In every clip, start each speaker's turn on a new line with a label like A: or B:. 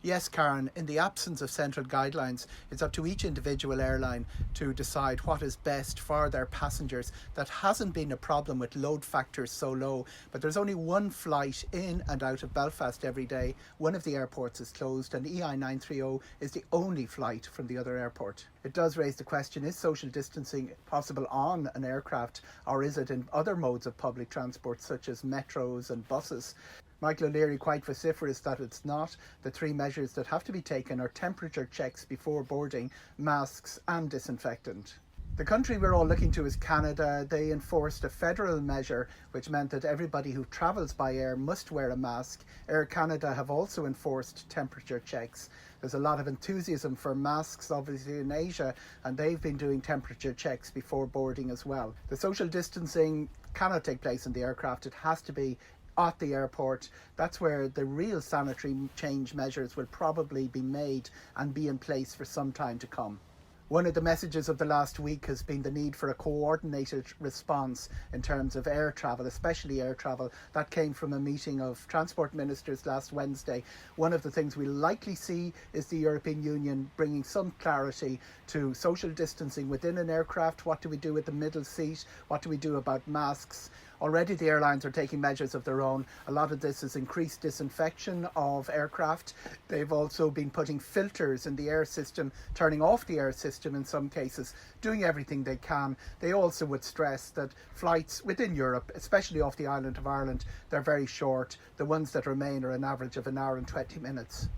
A: Yes, Karen, in the absence of central guidelines, it's up to each individual airline to decide what is best for their passengers. That hasn't been a problem with load factors so low, but there's only one flight in and out of Belfast every day. One of the airports is closed and EI 930 is the only flight from the other airport. It does raise the question, is social distancing possible on an aircraft, or is it in other modes of public transport such as metros and buses? Michael O'Leary quite vociferous that it's not. The three measures that have to be taken are temperature checks before boarding, masks and disinfectant. The country we're all looking to is Canada. They enforced a federal measure which meant that everybody who travels by air must wear a mask. Air Canada have also enforced temperature checks. There's a lot of enthusiasm for masks obviously in Asia, and they've been doing temperature checks before boarding as well. The social distancing cannot take place in the aircraft. It has to be at the airport. That's where the real sanitary change measures will probably be made and be in place for some time to come. One of the messages of the last week has been the need for a coordinated response in terms of air travel, especially air travel. That came from a meeting of transport ministers last Wednesday. One of the things we'll likely see is the European Union bringing some clarity to social distancing within an aircraft. What do we do with the middle seat? What do we do about masks? Already the airlines are taking measures of their own. A lot of this is increased disinfection of aircraft. They've also been putting filters in the air system, turning off the air system in some cases, doing everything they can. They also would stress that flights within Europe, especially off the island of Ireland, they're very short. The ones that remain are an average of an hour and 20 minutes.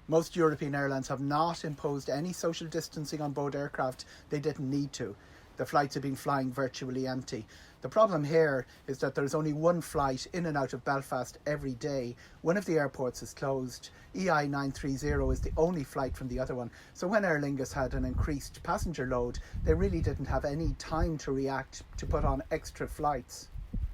A: Most European airlines have not imposed any social distancing on board aircraft. They didn't need to. The flights have been flying virtually empty. The problem here is that there's only one flight in and out of Belfast every day. One of the airports is closed. EI 930 is the only flight from the other one. So when Aer Lingus had an increased passenger load, they really didn't have any time to react to put on extra flights.